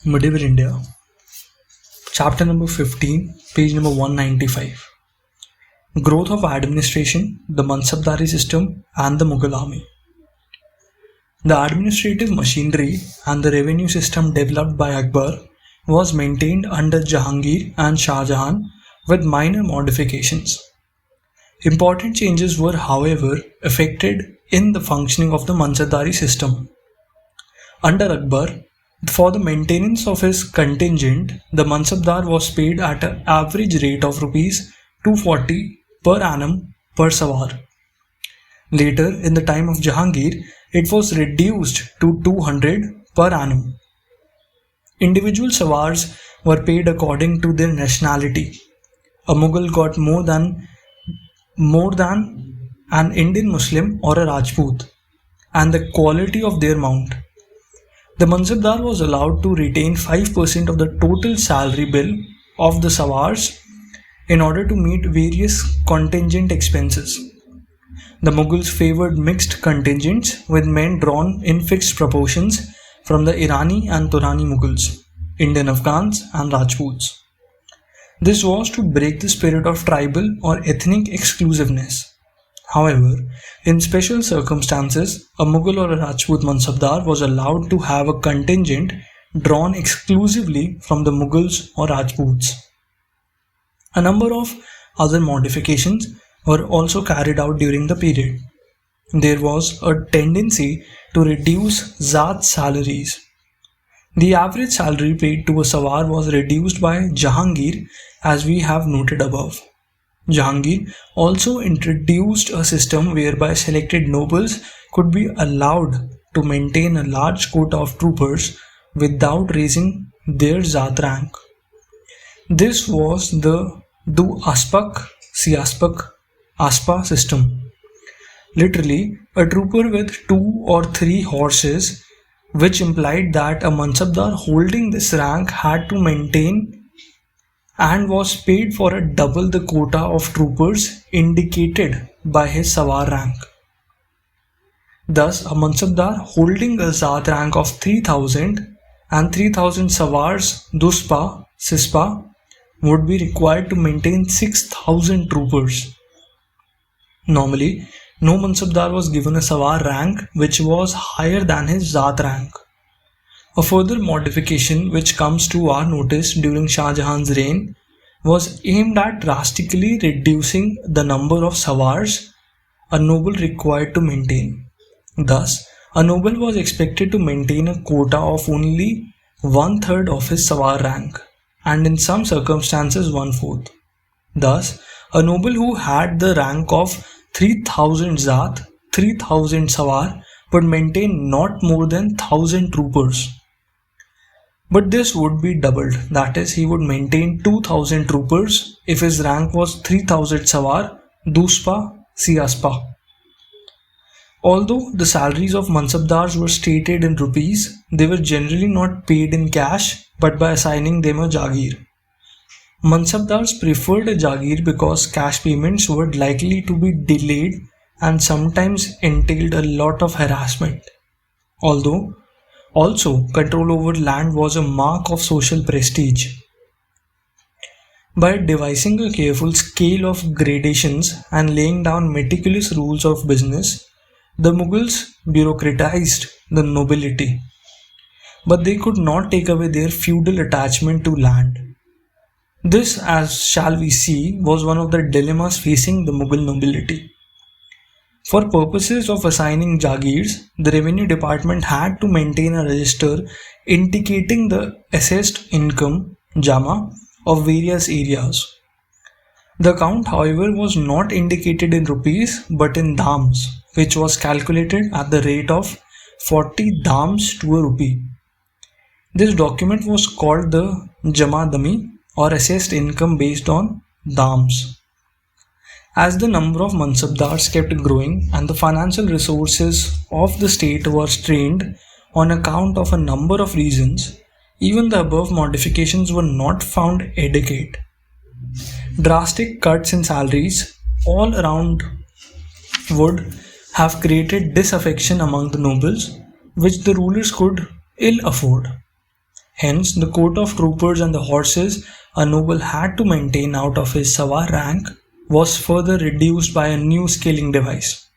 Medieval India, chapter number 15, page number 195. Growth of administration, the Mansabdari system and the Mughal army. The administrative machinery and the revenue system developed by Akbar was maintained under Jahangir and Shah Jahan with minor modifications. Important changes were, however, effected in the functioning of the Mansabdari system. Under Akbar, for the maintenance of his contingent, the mansabdar was paid at an average rate of Rs 240 per annum per sawar. Later, in the time of Jahangir, it was reduced to 200 per annum. Individual sawars were paid according to their nationality. A Mughal got more than an Indian Muslim or a Rajput, and the quality of their mount. The Mansabdar was allowed to retain 5% of the total salary bill of the sawars in order to meet various contingent expenses. The Mughals favoured mixed contingents with men drawn in fixed proportions from the Irani and Turani Mughals, Indian Afghans and Rajputs. This was to break the spirit of tribal or ethnic exclusiveness. However, in special circumstances, a Mughal or a Rajput Mansabdar was allowed to have a contingent drawn exclusively from the Mughals or Rajputs. A number of other modifications were also carried out during the period. There was a tendency to reduce Zat salaries. The average salary paid to a sawar was reduced by Jahangir, as we have noted above. Jahangir also introduced a system whereby selected nobles could be allowed to maintain a large quota of troopers without raising their Zat rank. This was the Du Aspak Siaspak Aspa system. Literally, a trooper with 2 or 3 horses, which implied that a Mansabdar holding this rank had to maintain and was paid for a double the quota of troopers indicated by his sawar rank. Thus, a Mansabdar holding a Zat rank of 3000 and 3000 sawars Duspa, Sispa would be required to maintain 6000 troopers. Normally, no Mansabdar was given a sawar rank which was higher than his Zat rank. A further modification which comes to our notice during Shah Jahan's reign was aimed at drastically reducing the number of sawars a noble required to maintain. Thus, a noble was expected to maintain a quota of only 1/3 of his sawar rank, and in some circumstances 1/4. Thus, a noble who had the rank of 3000 Zat, 3000 sawar, would maintain not more than 1000 troopers. But this would be doubled, that is, he would maintain 2000 troopers if his rank was 3000 sawar, Duspa, Siaspa. Although the salaries of Mansabdars were stated in rupees, they were generally not paid in cash but by assigning them a Jagir. Mansabdars preferred a Jagir because cash payments were likely to be delayed and sometimes entailed a lot of harassment. Also, control over land was a mark of social prestige. By devising a careful scale of gradations and laying down meticulous rules of business, the Mughals bureaucratized the nobility. But they could not take away their feudal attachment to land. This, as shall we see, was one of the dilemmas facing the Mughal nobility. For purposes of assigning Jagirs, the revenue department had to maintain a register indicating the assessed income, Jama, of various areas. The account, however, was not indicated in rupees but in dhams, which was calculated at the rate of 40 dhams to a rupee. This document was called the Jama Dami, or assessed income based on dhams. As the number of Mansabdars kept growing and the financial resources of the state were strained on account of a number of reasons, even the above modifications were not found adequate. Drastic cuts in salaries all around would have created disaffection among the nobles, which the rulers could ill afford. Hence, the coat of troopers and the horses a noble had to maintain out of his Sawar rank was further reduced by a new scaling device.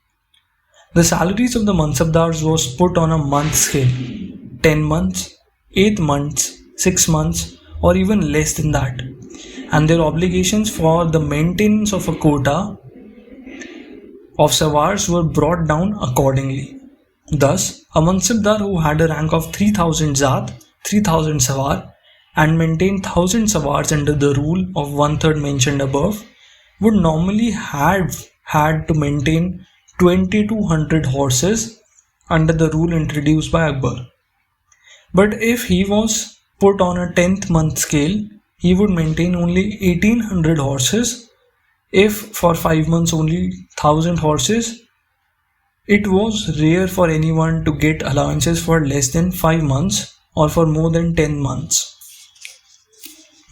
The salaries of the Mansabdars was put on a month scale, 10 months, 8 months, 6 months, or even less than that, and their obligations for the maintenance of a quota of Sawars were brought down accordingly. Thus, a Mansabdar who had a rank of 3000 Zat, 3000 Sawar, and maintained 1000 Sawars under the rule of 1/3 mentioned above, would normally have had to maintain 2200 horses under the rule introduced by Akbar. But if he was put on a 10th month scale, he would maintain only 1800 horses. If for 5 months only 1000 horses, it was rare for anyone to get allowances for less than 5 months or for more than 10 months.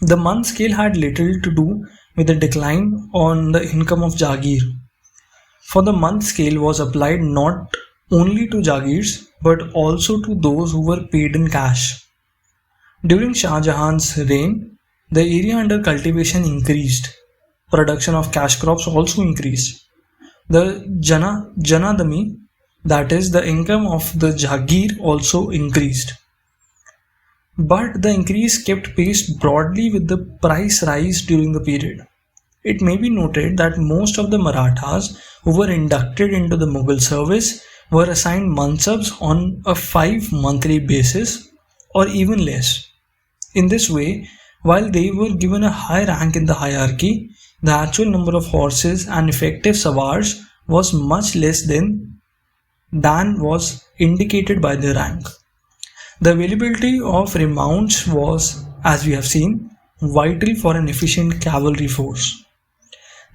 The month scale had little to do with the decline on the income of Jagir, for the month scale was applied not only to Jagirs but also to those who were paid in cash. During Shah Jahan's reign, the area under cultivation increased. Production of cash crops also increased. The Janadami, that is the income of the Jagir, also increased. But the increase kept pace broadly with the price rise during the period. It may be noted that most of the Marathas who were inducted into the Mughal service were assigned mansabs on a 5-monthly basis or even less. In this way, while they were given a high rank in the hierarchy, the actual number of horses and effective sawars was much less than was indicated by their rank. The availability of remounts was, as we have seen, vital for an efficient cavalry force.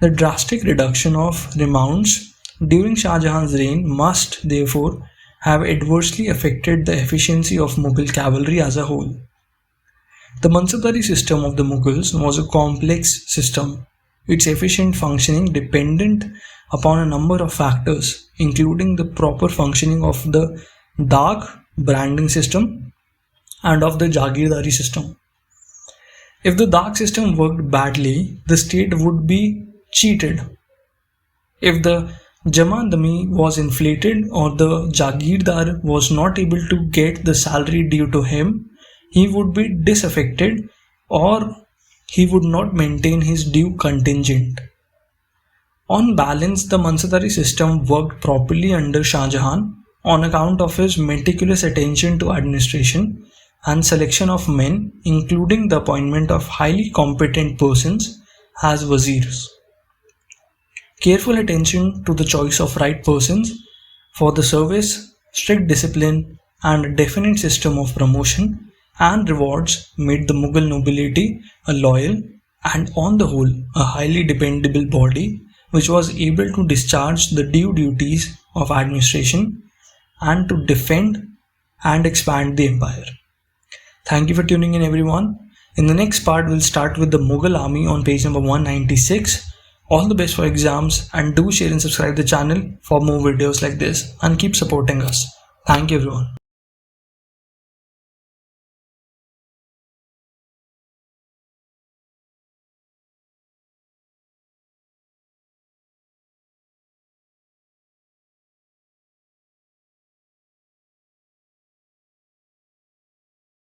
The drastic reduction of remounts during Shah Jahan's reign must, therefore, have adversely affected the efficiency of Mughal cavalry as a whole. The Mansabdari system of the Mughals was a complex system, its efficient functioning dependent upon a number of factors, including the proper functioning of the Dag branding system and of the Jagirdari system. If the Dag system worked badly, the state would be cheated. If the Jamadami was inflated or the Jagirdar was not able to get the salary due to him, he would be disaffected or he would not maintain his due contingent. On balance, the Mansabdari system worked properly under Shah Jahan on account of his meticulous attention to administration and selection of men, including the appointment of highly competent persons as wazirs. Careful attention to the choice of right persons for the service, strict discipline, and a definite system of promotion and rewards made the Mughal nobility a loyal and, on the whole, a highly dependable body which was able to discharge the due duties of administration and to defend and expand the empire. Thank you for tuning in, everyone. In the next part, we'll start with the Mughal army on page number 196. All the best for exams, and do share and subscribe the channel for more videos like this and keep supporting us. Thank you, everyone.